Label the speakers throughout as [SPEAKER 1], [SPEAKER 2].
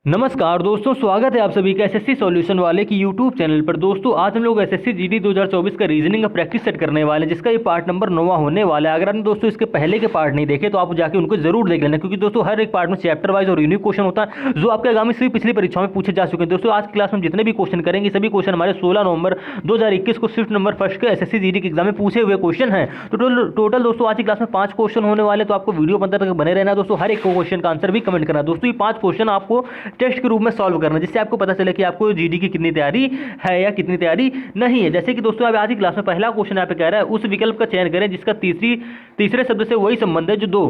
[SPEAKER 1] नमस्कार दोस्तों, स्वागत है आप सभी का एसएससी सॉल्यूशन वाले की यूट्यूब चैनल पर। दोस्तों आज हम लोग एसएससी जीडी 2024 का रीजनिंग का प्रैक्टिस सेट करने वाले हैं, जिसका ये पार्ट नंबर 9 होने वाला है। अगर आपने दोस्तों इसके पहले के पार्ट नहीं देखे तो आप जाके उनको जरूर देख लेना, क्योंकि दोस्तों हर एक पार्ट में चैप्टर वाइज और यूनिक क्वेश्चन होता है जो आपके आगामी सभी पिछली परीक्षाओं में पूछे जा चुके हैं। दोस्तों आज की क्लास में जितने भी क्वेश्चन करेंगे सभी क्वेश्चन हमारे 16 नवंबर 2021 को शिफ्ट नंबर फर्स्ट के एसएससी जीडी के एग्जाम में पूछे हुए क्वेश्चन है। तो टोटल दोस्तों आज की क्लास में 5 क्वेश्चन होने वाले, तो आपको वीडियो अंत तक बने रहना दोस्तों। हर एक क्वेश्चन का आंसर भी कमेंट करना दोस्तों। ये 5 क्वेश्चन आपको टेस्ट के रूप में सॉल्व करना, जिससे आपको पता चले कि आपको जीडी की कितनी तैयारी है या कितनी तैयारी नहीं है। जैसे कि दोस्तों अब आज की क्लास में पहला क्वेश्चन यहाँ पे कह रहा है उस विकल्प का चयन करें जिसका तीसरे शब्द से वही संबंध है जो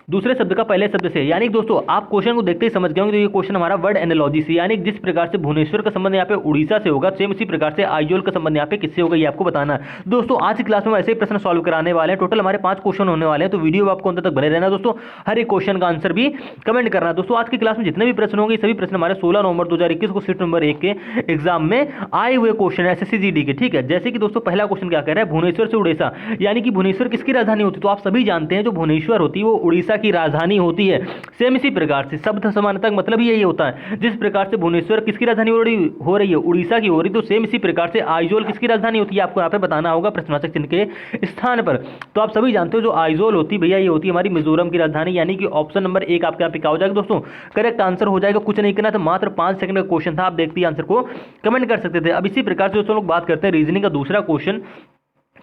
[SPEAKER 1] दूसरे शब्द का पहले शब्द से। यानी दोस्तों आप क्वेश्चन को देखते ही समझ गए होंगे, तो ये क्वेश्चन हमारा वर्ड एनालॉजी से, यानी जिस प्रकार से भुवनेश्वर का संबंध यहाँ पे उड़ीसा से होगा, सेम इसी प्रकार से आइजोल का संबंध यहाँ पे किससे होगा ये आपको बताना है। दोस्तों आज की क्लास में ऐसे ही प्रश्न सॉल्व कराने वाले हैं। टोटल हमारे 5 क्वेश्चन होने वाले हैं, तो वीडियो आपको अंत तक बने रहना दोस्तों। हर एक क्वेश्चन का आंसर भी कमेंट करना दोस्तों। आज की क्लास में जितने भी प्रश्न होंगे सभी प्रश्न हमारे 16 नवंबर 2021 को शिफ्ट नंबर 1 के एग्जाम में आए हुए क्वेश्चन है एसएससी जीडी के। ठीक है, जैसे कि दोस्तों पहला क्वेश्चन क्या कह रहा है, भुवनेश्वर से उड़ीसा, यानी कि भुवनेश्वर किसकी राजधानी होती है। तो आप सभी जानते हैं जो भुवनेश्वर होती है वो उड़ीसा की राजधानी होती है। सेम इसी प्रकार से शब्द समानता का मतलब यही होता है, जिस प्रकार से भुवनेश्वर किसकी राजधानी हो रही है, उड़ीसा की हो रही, तो सेम इसी प्रकार से आइजोल किसकी राजधानी होती है आपको यहाँ पे बताना होगा प्रश्नवाचक चिन्ह के स्थान पर। तो आप सभी जानते हो जो आइजोल होती है भैया ये होती है हमारी मिजोरम की राजधानी, यानी कि ऑप्शन नंबर 1 आपके यहाँ पे क्या हो जाएगा दोस्तों, करेक्ट आंसर हो जाएगा। कुछ नहीं करना था, मात्र 5 सेकंड का क्वेश्चन था, आप देखते ही आंसर को कमेंट कर सकते थे। अब इसी प्रकार से दोस्तों लोग बात करते हैं रीजनिंग का दूसरा क्वेश्चन।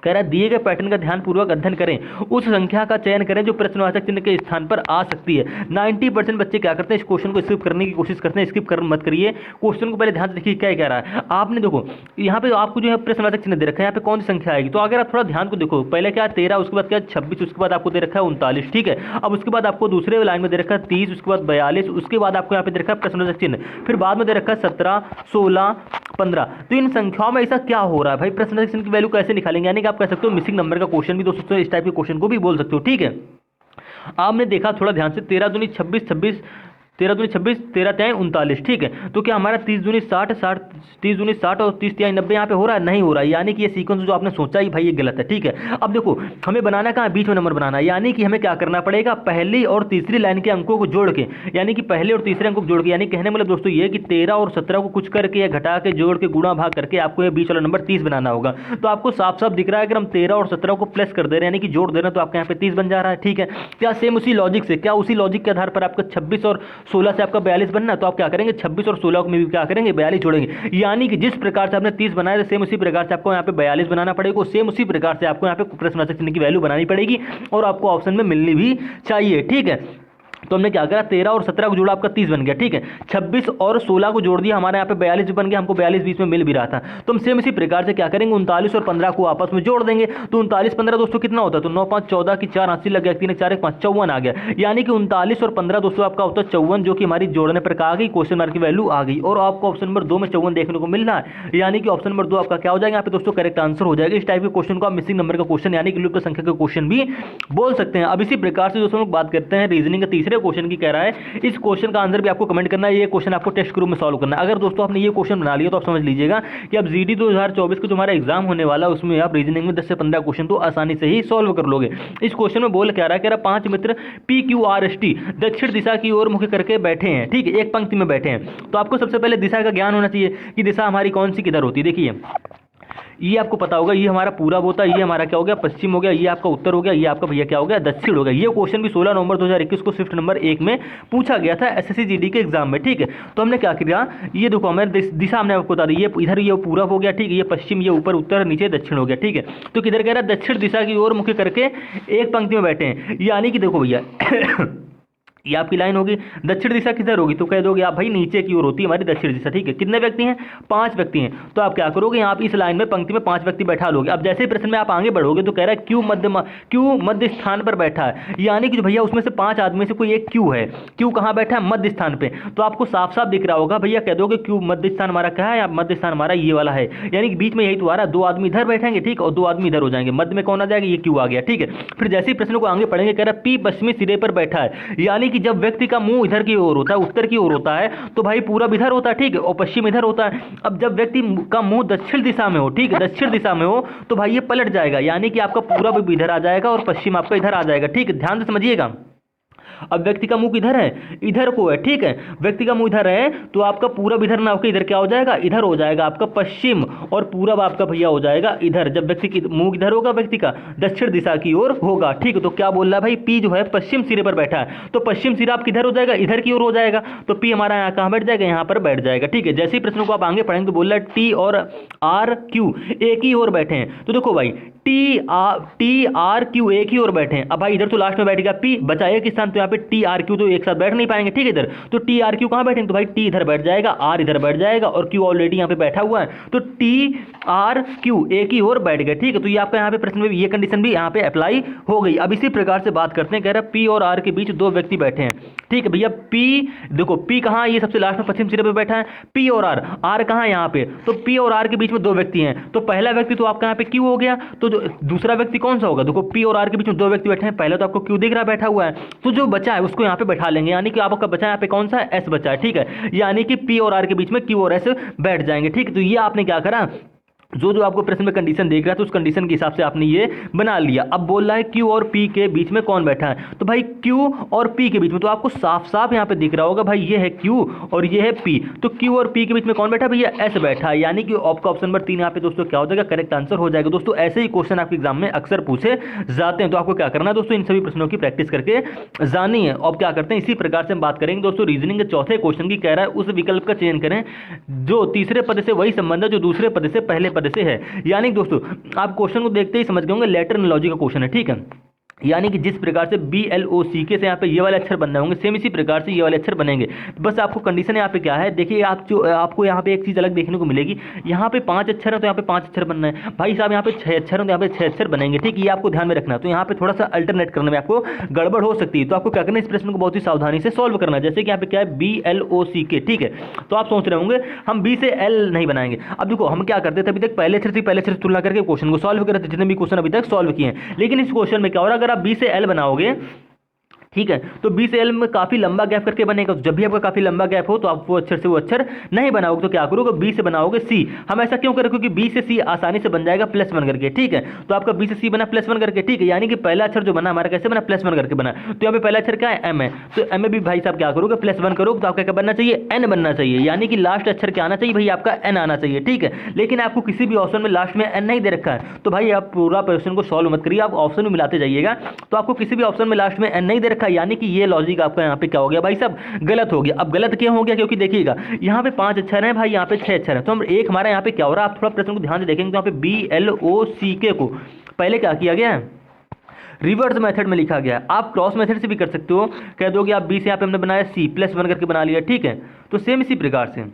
[SPEAKER 1] कह रहा है दिए गए पैटर्न का ध्यानपूर्वक अध्ययन करें, उस संख्या का चयन करें जो प्रश्नवाचक चिन्ह के स्थान पर आ सकती है। 90% बच्चे क्या करते हैं, इस क्वेश्चन को स्किप करने की कोशिश करते हैं। स्किप कर मत करिए, क्वेश्चन को पहले ध्यान से देखिए क्या कह रहा है। आपने देखो यहाँ पे आपको जो है प्रश्नवाचक चिन्ह दे रखा है, यहाँ पे कौन सी संख्या आएगी। तो अगर आप थोड़ा ध्यान को देखो, पहले क्या 13, उसके बाद क्या 26, उसके बाद आपको दे रखा है 39। ठीक है, अब उसके बाद आपको दूसरे लाइन में दे रखा है 30, उसके बाद 42, उसके बाद आपको यहाँ पे दे रखा है प्रश्नवाचक चिन्ह, फिर बाद में दे रखा है 17, 16, 15। तो इन संख्याओं में ऐसा क्या हो रहा है भाई, प्रश्नवाचक चिन्ह की वैल्यू कैसे निकालेंगे। यानी कि आप कह सकते हो मिसिंग नंबर का क्वेश्चन भी दोस्तों, इस टाइप के क्वेश्चन को भी बोल सकते हो। ठीक है, आपने देखा थोड़ा ध्यान से 13 दूनी 26, 26 13 दूनी 26, 13 तिहाई 39। ठीक है, तो क्या हमारा 30 दूनी 60, 30 दूनी 60 और 30 तिहाई 90 यहाँ पे हो रहा है, नहीं हो रहा है। यानी कि ये सीक्वेंस जो आपने सोचा ही भाई ये गलत है। ठीक है, अब देखो हमें बनाना कहाँ, बीच में नंबर बनाना है, यानी कि हमें क्या करना पड़ेगा, पहली और तीसरी लाइन के अंकों को जोड़ के, यानी कि पहले और तीसरे अंकों को जोड़ के, यानी कहने मतलब दोस्तों ये कि 13 और 17 को कुछ करके या घटा के जोड़ के गुणा भाग करके आपको ये बीच वाला नंबर 30 बनाना होगा। तो आपको साफ साफ दिख रहा है अगर हम 13 और 17 को प्लस कर दे रहे हैं यानी कि जोड़ दे रहे हैं, तो आपके यहाँ पे 30 बन जा रहा है। ठीक है, क्या सेम उसी लॉजिक से, क्या उसी लॉजिक के आधार पर आपका 26 और 16 से आपका 42 बनना, तो आप क्या करेंगे 26 और 16 में भी क्या करेंगे 42 जोड़ेंगे। यानी कि जिस प्रकार से आपने 30 बनाया सेम उसी प्रकार से आपको यहाँ पे 42 बनाना पड़ेगा, सेम उसी प्रकार से आपको यहाँ पे प्रश्नवाचक चिन्ह की वैल्यू बनानी पड़ेगी और आपको ऑप्शन में मिलनी भी चाहिए। ठीक है, तो हमने क्या करा 13 और 17 को जोड़ा आपका 30 बन गया। ठीक है, 26 और 16 को जोड़ दिया हमारे यहाँ पे 42 बन गया, हमको 42 बीच में मिल भी रहा था। तो हम सेम इसी प्रकार से क्या करेंगे 39 और 15 को आपस में जोड़ देंगे। तो 39 15 दोस्तों कितना होता है, तो 9 5 14 की 4 80 लग गया, 3 4 1 5 54 आ गया। यानी कि 39 और 15 दोस्तों आपका होता है 54, जो कि हमारी जोड़ने पर कहा गई क्वेश्चन मार्क की वैल्यू आ गई। और आपको ऑप्शन नंबर 2 में 54 देखने को मिल रहा है, यानी कि ऑप्शन नंबर 2 आपका क्या हो जाएगा यहाँ पे दोस्तों, करेक्ट आंसर हो जाएगा। इस टाइप के क्वेश्चन को आप मिसिंग नंबर का क्वेश्चन यानी कि लुप्त संख्या का क्वेश्चन भी बोल सकते हैं। अब इसी प्रकार से दोस्तों लोग बात करते हैं रीजनिंग के तीसरे क्वेश्चन की। कह रहा है इस क्वेश्चन का आंसर भी आपको कमेंट करना है, ये क्वेश्चन आपको टेस्ट ग्रुप में सॉल्व करना है। अगर दोस्तों आपने ये क्वेश्चन बना लिया तो आप समझ लीजिएगा कि अब जीडी 2024 का जो हमारा एग्जाम होने वाला है उसमें आप रीजनिंग में 10 से 15 क्वेश्चन तो आसानी से ही सॉल्व कर लोगे। इस क्वेश्चन में बोल क्या रहा है, कह रहा 5 मित्र PQRST दक्षिण दिशा की ओर मुख करके बैठे हैं। ठीक है, एक पंक्ति में बैठे हैं। तो आपको सबसे पहले दिशा का ज्ञान होना चाहिए कि दिशा हमारी कौन सी किधर होती है। देखिए ये आपको पता होगा, ये हमारा पूरब होता है, ये हमारा क्या हो गया पश्चिम हो गया, ये आपका उत्तर हो गया, ये आपका भैया क्या हो गया दक्षिण हो गया। ये क्वेश्चन भी 16 नवंबर 2021 को शिफ्ट नंबर 1 में पूछा गया था एसएससी जीडी के एग्जाम में। ठीक है, तो हमने क्या किया, ये देखो हमारे दिशा हमने आपको बता दी, ये इधर ये पूरब हो गया। ठीक है, ये पश्चिम, ये ऊपर उत्तर, नीचे दक्षिण हो गया। ठीक है, तो किधर कह रहा है दक्षिण दिशा की ओर मुख करके एक पंक्ति में बैठे हैं। यानी कि देखो भैया ये आपकी लाइन होगी, दक्षिण दिशा किधर होगी, तो कह दोगे आप भाई नीचे की ओर होती है हमारी दक्षिण दिशा। ठीक है, कितने व्यक्ति हैं 5 व्यक्ति हैं। तो आप क्या करोगे यहाँ इस लाइन में पंक्ति में 5 व्यक्ति बैठा लोगे। अब जैसे ही प्रश्न में आप आगे बढ़ोगे तो कह रहा है क्यू मध्य स्थान पर बैठा है, यानी कि भैया उसमें से 5 आदमी से कोई एक क्यू है। क्यू कहाँ बैठा है, मध्य स्थान पे। तो आपको साफ साफ दिख रहा होगा भैया, कह दोगे क्यू मध्य स्थान हमारा क्या है, मध्य स्थान हमारा ये वाला है, यानी कि बीच में यही तो आ रहा है, 2 आदमी इधर बैठेंगे। ठीक, और 2 आदमी इधर हो जाएंगे, मध्य में कौन आ जाएगा, ये क्यू आ गया। ठीक है, फिर जैसे ही प्रश्न को आगे पढ़ेंगे कह रहा है P पश्चिमी सिरे पर बैठा है, यानी कि जब व्यक्ति का मुंह इधर की ओर होता है, उत्तर की ओर होता है, तो भाई पूरब इधर होता है। ठीक है, और पश्चिम इधर होता है। अब जब व्यक्ति का मुंह दक्षिण दिशा में हो, ठीक है दक्षिण दिशा में हो, तो भाई ये पलट जाएगा, यानी कि आपका पूरब इधर आ जाएगा और पश्चिम आपका इधर आ जाएगा। ठीक है, ध्यान से समझिएगा। अब व्यक्ति का मुंह किधर है, इधर को है, ठीक है, व्यक्ति का मुंह इधर है तो आपका पूरब इधर ना होकर इधर क्या हो जाएगा, इधर हो जाएगा आपका पश्चिम, और पूरब आपका भैया हो जाएगा इधर। जब व्यक्ति की मुंह इधर होगा व्यक्ति का दक्षिण दिशा की ओर होगा, ठीक है। तो क्या बोल रहा है भाई, पी जो है पश्चिम सिरे पर बैठा है, तो पश्चिम सिरा आप किधर हो जाएगा, इधर की ओर हो जाएगा, तो पी हमारा यहाँ कहाँ बैठ जाएगा, यहाँ पर बैठ जाएगा, ठीक है। जैसे ही प्रश्न को आप आगे पढ़ेंगे तो बोल रहा है टी और आर क्यू एक ही ओर बैठे हैं, तो देखो भाई टी आर क्यू एक ही ओर बैठे हैं। अब भाई इधर तो लास्ट में बैठेगा पी, बचा एक स्थान, तो यहाँ पे टी आर क्यू तो एक साथ बैठ नहीं पाएंगे, ठीक है। इधर तो टी आर क्यू कहाँ बैठेंगे, तो भाई टी इधर बैठ जाएगा, आर इधर बैठ जाएगा, और क्यू ऑलरेडी यहाँ पे बैठा हुआ है, तो टी आर क्यू एक ही ओर बैठ गए, ठीक है। तो ये आपका यहाँ पे प्रश्न में ये कंडीशन भी यहाँ पे अप्लाई हो गई। अब इसी प्रकार से बात करते हैं, कह रहा है पी और आर के बीच दो व्यक्ति बैठे हैं, ठीक है भैया। पी देखो, पी कहाँ, ये सबसे लास्ट में पश्चिम सिरे पे बैठा है, पी और आर कहाँ है यहाँ पे, तो पी और आर के बीच में दो व्यक्ति हैं, तो पहला व्यक्ति तो आपका यहाँ पे क्यू हो गया, तो दूसरा व्यक्ति कौन सा होगा, देखो पी और आर के बीच में दो व्यक्ति बैठे हैं, पहले तो आपको क्यू दिख रहा बैठा हुआ है, तो जो बचा है उसको यहाँ पे बैठा लेंगे, यानी कि आपका बचा यहाँ पे कौन सा है, एस बचा है, ठीक है। यानी कि पी और आर के बीच में क्यू और एस बैठ जाएंगे, ठीक है। तो ये आपने क्या करा, जो आपको प्रश्न में कंडीशन देख रहा है तो उस कंडीशन के हिसाब से आपने ये बना लिया। अब बोल रहा है क्यू और पी के बीच में कौन बैठा है, तो भाई क्यू और पी के बीच में तो आपको साफ साफ यहाँ पे दिख रहा होगा भाई, ये है क्यू और ये है पी, तो क्यू और पी के बीच में कौन बैठा है भैया, एस बैठा है, यानी कि आपका ऑप्शन नंबर 3 यहाँ पे दोस्तों क्या हो जाएगा, करेक्ट आंसर हो जाएगा। दोस्तों ऐसे ही क्वेश्चन आपके एग्जाम में अक्सर पूछे जाते हैं, तो आपको क्या करना है दोस्तों, इन सभी प्रश्नों की प्रैक्टिस करके जानी है। अब क्या करते हैं, इसी प्रकार से हम बात करेंगे दोस्तों रीजनिंग के चौथे क्वेश्चन की। कह रहा है उस विकल्प का चयन करें जो तीसरे पद से वही संबंध है जो दूसरे पद से पहले पद से है। यानी दोस्तों आप क्वेश्चन को देखते ही समझ गए होंगे, लेटर एनालॉजी का क्वेश्चन है, ठीक है। यानी कि जिस प्रकार से BLOCK से यहाँ पे ये वाले अक्षर बनने होंगे, सेम इसी प्रकार से ये वाले अक्षर बनेंगे। बस आपको कंडीशन यहाँ पे क्या है, देखिए आप जो आपको यहाँ पे एक चीज़ अलग देखने को मिलेगी, यहाँ पे 5 अक्षर है तो यहाँ पे 5 अक्षर बनना है, भाई साहब यहाँ पे 6 अक्षर है तो यहाँ पे 6 अक्षर बनेंगे, ठीक है। ये आपको ध्यान में रखना है, तो यहाँ पे थोड़ा सा अल्टरनेट करने में आपको गड़बड़ हो सकती है, तो आपको क्या करना है, इस प्रश्न को बहुत ही सावधानी से सॉल्व करना है। जैसे कि यहाँ पे क्या है BLOCK, ठीक है। तो आप सोच रहे होंगे हम B से L नहीं बनाएंगे। अब देखो हम क्या करते थे अभी तक, पहले अक्षर से तुलना करके क्वेश्चन को सॉल्व करते थे, जितने भी क्वेश्चन अभी तक सॉल्व किए हैं। लेकिन इस क्वेश्चन में क्या हो रहा है, अगर आप B से L बनाओगे, ठीक है, तो बी से एल में काफी लंबा गैप करके बनेगा, तो जब भी आपका काफी लंबा गैप हो तो आप वो अक्षर से वो अक्षर नहीं बनाओगे, तो क्या करोगे, बी से बनाओगे सी। हम ऐसा क्यों करें, क्योंकि बी से सी आसानी से बन जाएगा +1 करके, ठीक है। तो आपका बी से सी बना +1 करके, ठीक है। यानी कि पहला अक्षर जो बना हमारा कैसे बना, +1 करके बना। तो यहाँ पे पहला अक्षर क्या है, एम है, तो एम में भी भाई साहब क्या करोगे, +1 करोगे, तो आपका क्या बनना चाहिए, एन बनना चाहिए, यानी कि लास्ट अक्षर क्या आना चाहिए भाई, आपका एन आना चाहिए, ठीक है। लेकिन आपको किसी भी ऑप्शन में लास्ट में एन नहीं दे रखा है, तो भाई आप पूरा क्वेश्चन को सॉल्व मत करिए, आप ऑप्शन में मिलाते जाइएगा। तो आपको किसी भी ऑप्शन में लास्ट में एन नहीं दे रखा है, यानी कि ये लॉजिक आपका यहाँ पे क्या हो गया भाई साहब, गलत हो गया। अब गलत क्यों हो गया, क्योंकि देखिएगा यहाँ पे 5 अक्षर हैं भाई, यहाँ पे 6 अक्षर हैं, तो हम एक हमारा यहाँ पे क्या हो रहा है, आप थोड़ा प्रश्न को ध्यान से देखेंगे तो यहाँ पे BLOCK को पहले क्या किया गया है, रिवर्स मेथड में लिखा गया है। आप क्रॉस मेथड से भी कर सकते हो, कह दो कि आप बी से यहाँ पे हमने बनाया C +1 करके बना लिया, ठीक है। तो सेम इसी प्रकार से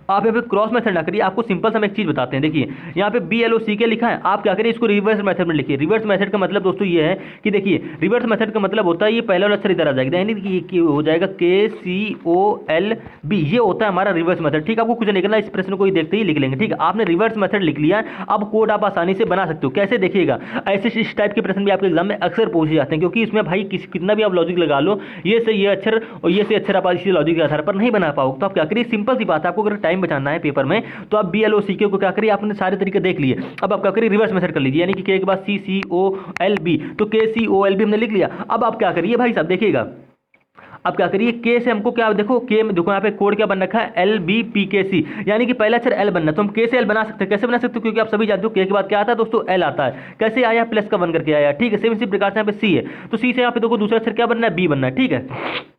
[SPEAKER 1] आप यहाँ पे क्रॉस मेथड ना करिए, आपको सिंपल सा हम एक चीज बताते हैं। देखिए यहाँ पे BLOCK लिखा है, आप क्या करिए, इसको रिवर्स मेथड में लिखिए। रिवर्स मेथड का मतलब दोस्तों ये है कि देखिए रिवर्स मेथड का मतलब होता है ये पहला वाला अक्षर इधर आ जाएगा, यानी कि हो जाएगा KCOLB, ये होता है हमारा रिवर्स मेथड, ठीक है। आपको कुछ नहीं करना, इस प्रश्न को ही देखते ही लिख लेंगे, ठीक है। आपने रिवर्स मेथड लिख लिया, अब कोड आप आसानी से बना सकते हो। कैसे, देखिएगा ऐसे इस टाइप के प्रश्न भी आपके एग्जाम में अक्सर पूछे जाते हैं, क्योंकि इसमें भाई कितना भी आप लॉजिक लगा लो, ये से ये अक्षर और ये से अक्षर आप इसी लॉजिक के आधार पर नहीं बना पाओगे। तो आप क्या करिए, सिंपल सी बात है, आपको अगर टाइम बचाना है पेपर में, तो आप BLOCK को क्या करिए, आपने सारे तरीके देख लिए, अब आप क्या करिए, रिवर्स मेथड कर लीजिए, यानी कि के बाद CCOLB, तो KCOLB हमने लिख लिया। अब आप क्या करिए भाई साहब, देखिएगा अब क्या करिए, के से हमको क्या, देखो के में देखो यहाँ पे कोड क्या बन रखा है, LBPKC, यानी कि पहला अक्षर L बनना, तो हम के से L बना सकते हैं। कैसे बना सकते हो, क्योंकि आप सभी जानते हो के के बाद क्या आता है दोस्तों, L आता है। कैसे आया, प्लस का 1 करके आया, ठीक है। सेम इसी प्रकार से यहाँ पे C है, तो C से यहाँ पे देखो दूसरा अक्षर क्या बनना है, B बनना है, ठीक है।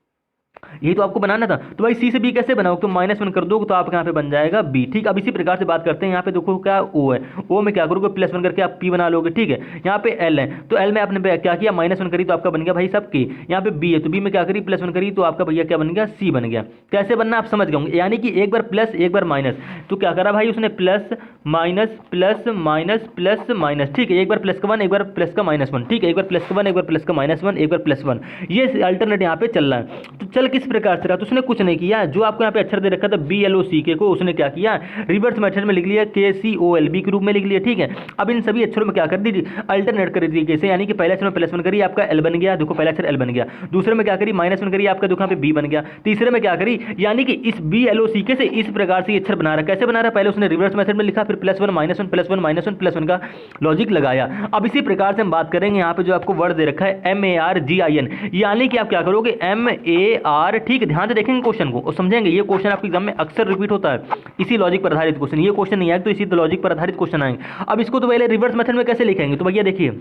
[SPEAKER 1] यही तो आपको बनाना था, तो भाई C से B कैसे बनाओ, तो -1 कर दोगे तो आपके यहाँ पे बन जाएगा B, ठीक। अब इसी प्रकार से बात करते हैं, यहाँ पे देखो क्या O है, O में क्या करोगे, +1 करके आप P बना लोगे, ठीक है। यहाँ पे L है, तो L में आपने क्या किया, -1 करी तो आपका बन गया भाई सब K। यहाँ पे B है, तो B में क्या करी, +1 करी तो आपका भैया क्या बन गया, C बन गया। कैसे बनना आप समझ गए, यानी कि एक बार प्लस एक बार माइनस, तो क्या करा भाई उसने plus minus plus minus plus minus, ठीक है। एक बार प्लस का 1 एक बार प्लस का -1, ठीक है। एक बार प्लस का 1 एक बार प्लस का -1 एक बार +1, ये अल्टरनेट यहाँ पे चल रहा है। तो चल किस प्रकार से रहा, तो उसने कुछ नहीं किया, जो आपको यहाँ पे अक्षर दे रखा था BLOCK को उसने क्या किया, रिवर्स मेथड में लिख लिया, KCOLB के रूप में लिख लिया। ठीक है, अब इन सभी अक्षरों में क्या कर दीजिए, अल्टरनेट कर दीजिए। कैसे, यानी कि पहले अक्षर में +1 करिए, आपका L बन गया, देखो पहला अक्षर L बन गया। दूसरे में क्या करिए, -1 करिए, आपका देखो यहाँ पे B बन गया। तीसरे में क्या करी, यानी कि इस BLOCK से इस प्रकार से अक्षर बना रहा। कैसे बना रहा, पहले उसने रिवर्स मेथड में लिखा, फिर +1 -1 +1 -1 +1 का लॉजिक लगाया। अब इसी प्रकार से हम बात करेंगे यहाँ पे जो आपको वर्ड दे रखा है MARGIN, यानी कि आप क्या करोगे MAR। ठीक है, ध्यान से देखेंगे क्वेश्चन को और समझेंगे। ये क्वेश्चन आपके एग्जाम में अक्सर रिपीट होता है, इसी लॉजिक पर आधारित क्वेश्चन। ये क्वेश्चन नहीं आएगा तो इसी लॉजिक पर आधारित क्वेश्चन आएंगे। अब इसको तो पहले रिवर्स मेथड में कैसे लिखेंगे, तो भैया देखिए,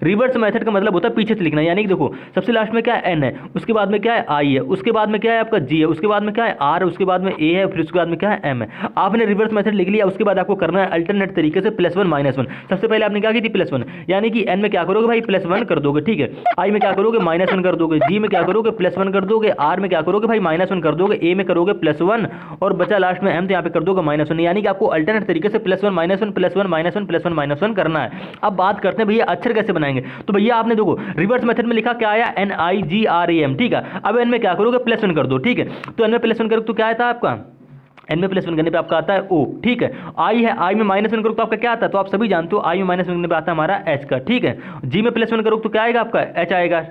[SPEAKER 1] रिवर्स मेथड का मतलब होता है पीछे से लिखना। यानी कि देखो सबसे लास्ट में क्या है, N है, उसके बाद में क्या है, I है, उसके बाद में क्या है आपका G है, उसके बाद में क्या है R है, उसके बाद में A है, फिर उसके बाद में क्या है M है। आपने रिवर्स मेथड लिख लिया, उसके बाद आपको करना है अल्टरनेट तरीके से +1 -1। सबसे पहले आपने क्या की थी, +1, यानी कि N में क्या करोगे भाई, +1 कर दोगे। ठीक है, I में क्या करोगे, -1 कर दोगे, G में क्या करोगे, +1 कर दोगे, R में क्या करोगे भाई, -1 कर दोगे, A में करोगे +1 और बचा लास्ट में M, तो यहाँ पे कर दोगे -1। यानी कि आपको अल्टरनेट तरीके से +1 -1 +1 -1 +1 -1 करना है। अब बात करते हैं भैया अक्षर कैसे बनाएंगे, तो भैया आपने देखो रिवर्स मेथड में लिखा क्या आया, NIGRAM। ठीक है, अब N में क्या करोगे, +1 कर दो। ठीक है, तो N में +1 करोगे तो क्या आता है आपका, N में +1 करने पे आपका आता है O। ठीक है, I है, I में -1 करोगे तो आपका क्या आता है, तो आप सभी जानते हो I में -1 करने पे आता है हमारा H का। ठीक है, G में +1 करोगे तो क्या आएगा आपका, H आएगा।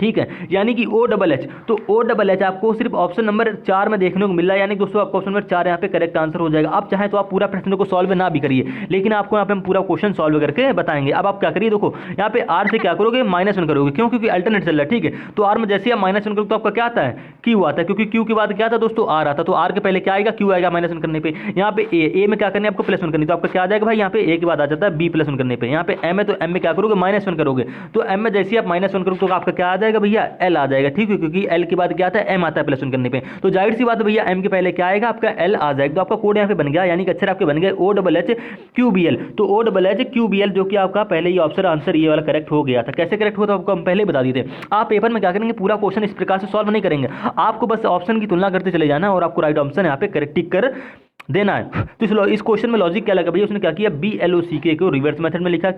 [SPEAKER 1] ठीक है, यानी कि OHH, तो OHH आपको सिर्फ ऑप्शन नंबर 4 में देखने को मिल रहा है। यानी दोस्तों आपको ऑप्शन नंबर 4 यहाँ पे करेक्ट आंसर हो जाएगा। आप चाहें तो आप पूरा प्रश्न को सॉल्व ना भी करिए, लेकिन आपको यहाँ पे हम पूरा क्वेश्चन सॉल्व करके बताएंगे। अब आप क्या करिए, देखो यहाँ पे R से क्या करोगे, -1 करोगे, क्यों, क्योंकि अल्टरनेट चल रहा है। ठीक है, तो R में जैसे आप -1 करोगे तो आपका क्या आता है, Q आता है, क्योंकि Q के बाद क्या आता है दोस्तों, R आता है। तो R के पहले क्या आएगा, Q आएगा -1 करने पे। यहाँ पे A में क्या करना है आपको, +1 करनी, तो आपका क्या आ जाएगा भाई, यहाँ पे A के बाद आ जाता है B +1 करने पे। यहाँ पे M है, तो M में क्या करोगे, -1 करोगे, तो M में जैसे आप -1 करोगे तो आपका क्या आ जाएगा भैया, L आ जाएगा। ठीक है, क्योंकि L के बाद क्या आता है, M आता है +1 करने पे, तो जाहिर सी बात है भैया M के पहले क्या आएगा, आपका L आ जाएगा। तो आपका कोड यहाँ पे बन गया, यानी कि अक्षर आपके बन गए OHH QBL। तो OHH QBL जो कि आपका पहले ही ऑप्शन आंसर ये वाला करेक्ट हो गया था। कैसे करेक्ट हुआ था आपको हम पहले बता दिए थे। आप पेपर में क्या करेंगे, पूरा क्वेश्चन इस प्रकार से सॉल्व नहीं करेंगे, आपको बस ऑप्शन की तुलना करते चले जाना और आपको राइट ऑप्शन यहाँ पे करेक्ट टिक कर देना है। तो इस क्वेश्चन में लॉजिक क्या लगा भैया, उसने क्या किया, BLOCK को रिवर्स मेथड में लिखा,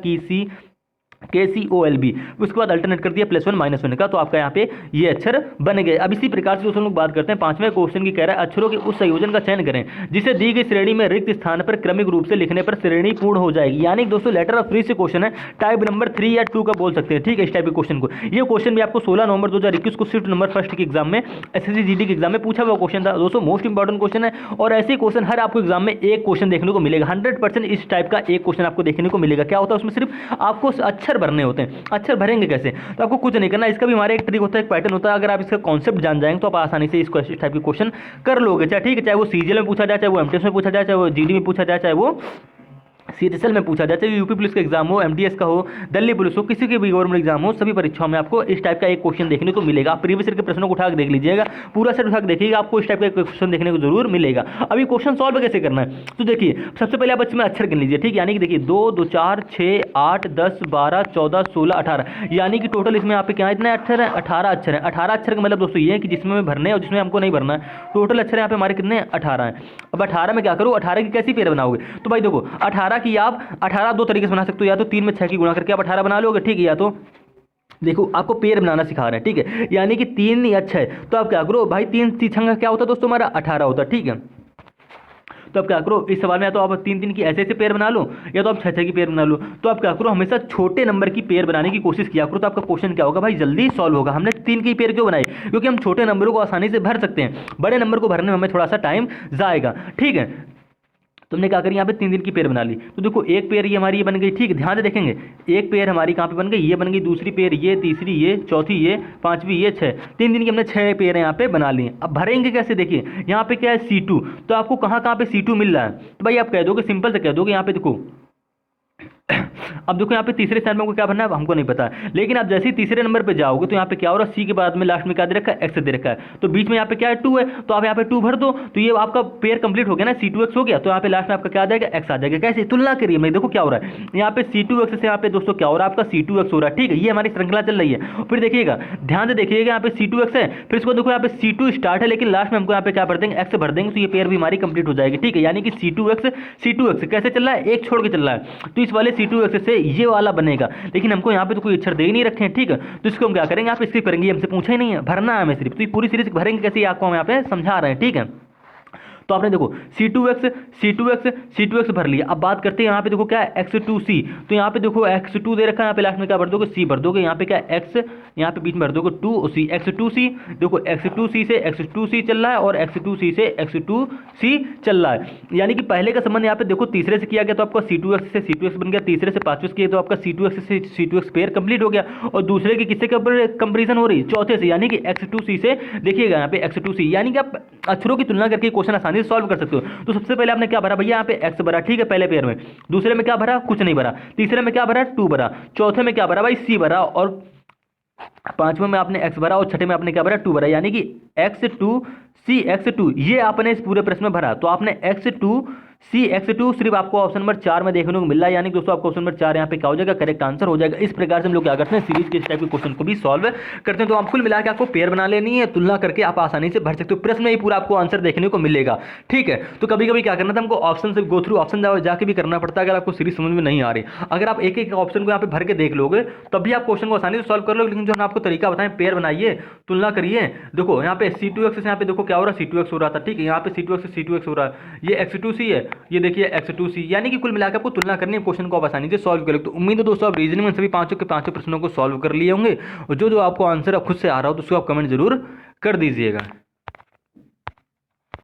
[SPEAKER 1] KCOLB, उसके बाद अल्टरनेट कर दिया +1 -1 का, तो आपका यहाँ पे ये अक्षर बन गए। अब इसी प्रकार से दोस्तों लोग बात करते हैं 5वें क्वेश्चन की, कह रहा है अक्षरों के उस संयोजन का चयन करें जिसे दी गई श्रेणी में रिक्त स्थान पर क्रमिक रूप से लिखने पर श्रेणी पूर्ण हो जाएगी। यानी कि दोस्तों लेटर ऑफ 3 से क्वेश्चन है, टाइप नंबर 3 या 2 का बोल सकते हैं। ठीक है, इस टाइप के क्वेश्चन को, ये क्वेश्चन भी आपको 16 नवंबर 2021 को शिफ्ट नंबर 1 के एग्जाम में SSC GD के एग्जाम में पूछा हुआ क्वेश्चन था। दोस्तों मोस्ट इंपॉर्टेंट क्वेश्चन है और ऐसे क्वेश्चन हर आपको एग्जाम में एक क्वेश्चन देखने को मिलेगा। 100% इस टाइप का एक क्वेश्चन आपको देखने को मिलेगा। क्या होता है उसमें, सिर्फ आपको अक्षर भरने होते हैं। अक्षर भरेंगे कैसे, तो आपको कुछ नहीं करना, इसका भी हमारा एक ट्रिक होता है, एक पैटर्न होता है। अगर आप इसका कॉन्सेप्ट जान जाएंगे तो आप आसानी से इस टाइप के क्वेश्चन कर लोगे। चाहे ठीक है, चाहे वो CGL में पूछा जाए, चाहे वो MTS में पूछा जाए, चाहे वो GD में पूछा जाए, चाहे वो CHSL में पूछा जाए, चाहे यूपी पुलिस का एग्जाम हो, MTS का हो, दिल्ली पुलिस हो, किसी के भी गवर्नमेंट एग्जाम हो, सभी परीक्षाओं में आपको इस टाइप का एक क्वेश्चन देखने को मिलेगा। आप प्रीवियस ईयर के प्रश्नों को उठा के देख लीजिएगा, पूरा सेट उठा के देखिएगा, आपको इस टाइप का क्वेश्चन देखने को जरूर मिलेगा। अभी क्वेश्चन सॉल्व कैसे करना है, तो देखिए सबसे पहले आप इसमें अक्षर गिन लीजिए। ठीक, यानी कि देखिए 2 2 4 6 8 10 12 14 16 18, यानी कि टोटल इसमें यहाँ पे क्या इतने अक्षर है, 18 अक्षर है। 18 अक्षर का मतलब दोस्तों ये है कि जिसमें हमें भरने और जिसमें हमको नहीं भरना है। टोटल अक्षर यहाँ पे हमारे कितने 18 हैं। अब 18 में क्या करो, 18 की कैसी पेयर बनाओगे, तो भाई देखो 18 की आप 18 दो तरीके से बना सकते हो, या तो 3 में 6 की गुणा करके आप 18 बना लोगे। ठीक है, या तो देखो आपको पेयर बनाना सिखा रहे हैं। ठीक है, यानी कि 3 या 6, तो आप क्या करो भाई, 3 तीछंगा क्या होता है दोस्तों, हमारा 18 होता है। ठीक है, तो आप क्या करो इस सवाल में, या तो आप 3 3 की ऐसे ऐसे पेयर बना लो, या तो आप 6 6 की पेयर बना लो। तो आप क्या करो, हमेशा छोटे नंबर की पेयर बनाने की कोशिश किया करो, तो आपका क्वेश्चन क्या होगा भाई, जल्दी सॉल्व होगा। हमने 3 की पेयर क्यों बनाई, क्योंकि हम छोटे नंबरों को आसानी से भर सकते हैं, बड़े नंबर को भरने में हमें थोड़ा सा टाइम जाएगा। ठीक है, तुमने क्या करी, यहाँ पे 3 दिन की पेयर बना ली, तो देखो एक पेयर ये हमारी ये बन गई। ठीक है, ध्यान से देखेंगे, एक पेयर हमारी कहाँ पे बन गई, ये बन गई, दूसरी पेयर ये, तीसरी ये, चौथी ये, पांचवी ये, 6। 3 दिन की हमने 6 पेयर यहाँ पे बना ली। अब भरेंगे कैसे, देखिए यहाँ पे क्या है C2, तो आपको कहाँ कहाँ पे C2 मिल रहा है, तो भाई आप कह दोगे, सिंपल से कह दोगे, यहाँ पे देखो अब देखो यहाँ पे तीसरे स्थान में हमको क्या भरना है, हमको नहीं पता, लेकिन आप जैसे ही तीसरे नंबर पे जाओगे तो यहाँ पे क्या हो रहा है, C के बाद में लास्ट में क्या दे रखा है, X दे रखा है, तो बीच में यहाँ पे क्या है 2 है, तो आप यहाँ पे 2 भर दो, तो ये आपका पेयर कंप्लीट हो गया ना, C2X हो गया, तो यहाँ पे लास्ट में आपका क्या आ जाएगा, X आ जाएगा। कैसे तुलना करिए, मैं देखो क्या हो रहा है, यहाँ पे C2X से यहाँ पे दोस्तों क्या हो रहा है, आपका C2X हो रहा है। ठीक है, ये हमारी श्रृंखला चल रही है। फिर देखिएगा, ध्यान से देखिएगा, यहाँ पे C2X है, फिर इसको देखो यहाँ पे C2 स्टार्ट है, लेकिन लास्ट में हमको यहाँ पे क्या भर देंगे, X भर देंगे, तो ये पेयर भी हमारी कंप्लीट हो जाएगी। ठीक है, यानी कि C2X कैसे चल रहा है, एक छोड़ के चल रहा है, तो इस वाले C2X से ये वाला बनेगा, लेकिन हमको यहाँ पे तो कोई अक्षर दे ही नहीं रखे हैं, ठीक है। तो इसको हम क्या करेंगे, आप स्किप करेंगे, हमसे पूछा ही नहीं है, भरना है हमें सिर्फ। तो ये पूरी सीरीज भरेंगे कैसे, आपको हम यहाँ पे समझा रहे हैं, ठीक है। तो आपने देखो C2X भर लिया। अब बात करते हैं यहाँ पे देखो क्या है X2C। तो यहाँ पे देखो X2 दे रखा है, यहाँ पे लास्ट में क्या भर दोगे, C भर दोगे। यहाँ पे क्या X, यहाँ पे बीच में भर दोगे 2C, X2C। देखो X2C से X2C चल रहा है और X2C से X2C चल रहा है, यानी कि पहले का संबंध यहाँ पे देखो तीसरे से किया गया तो आपका C2X से C2X बन गया, तीसरे से पांचवें किया तो आपका C2X से C2X पेयर कंप्लीट हो गया, और दूसरे की किससे कंपेरिजन हो रही, चौथे से, यानी कि X2C से। देखिएगा यहाँ पे X2C, यानी कि आप अक्षरों की तुलना करके क्वेश्चन आसानी से सॉल्व कर सकते हो। तो सबसे पहले आपने क्या भरा भैया, यहाँ पे X भरा, ठीक है, पहले पेयर में। दूसरे में क्या भरा, कुछ नहीं भरा। तीसरे में क्या भरा, 2 भरा। चौथे में क्या भरा भाई, C भरा। और पांचवें में आपने X भरा, और छठे में आपने क्या भरा, 2 भरा, यानी कि X2C X2 ये आपने इस पूरे प्रश्न में भरा। तो आपने X2C X2 सिर्फ आपको ऑप्शन नंबर 4 में देखने को मिल रहा है, यानी कि दोस्तों आपको ऑप्शन नंबर 4 यहाँ पे क्या हो जाएगा, करेक्ट आंसर हो जाएगा। इस प्रकार से हम लोग क्या करते हैं, सीरीज के इस टाइप के क्वेश्चन को भी सॉल्व करते हैं। तो आप कुल मिला के आपको पेयर बना लेनी है, तुलना करके आप आसानी से भर सकते हो, प्रश्न में ही पूरा आपको आंसर देखने को मिलेगा, ठीक है। तो कभी कभी क्या करना था हमको, ऑप्शन से गो थ्रू ऑप्शन जाके भी करना पड़ता है, अगर आपको सीरीज समझ में नहीं आ रही। अगर आप एक एक ऑप्शन को यहाँ पे भर के देख लोगे तब भी आप क्वेश्चन को आसानी से सॉल्व कर लोगे। लेकिन जो हम आपको तरीका बताएं, पेयर बनाइए, तुलना करिए। देखो यहाँ पे C2X से यहाँ पे देखो क्या हो रहा है, C2X हो रहा था, ठीक है। यहाँ पे C2X से C2X हो रहा है, ये X2C है, ये देखिए X2C, यानी कि कुल मिलाकर आपको तुलना करनी है, क्वेश्चन को आप आसानी से सॉल्व करें। तो उम्मीद है दोस्तों आप रीजनिंग में सभी पांचों के पांचों प्रश्नों को सॉल्व कर लिए होंगे, और जो जो आपको आंसर खुद से आ रहा हो तो उसको आप कमेंट जरूर कर दीजिएगा।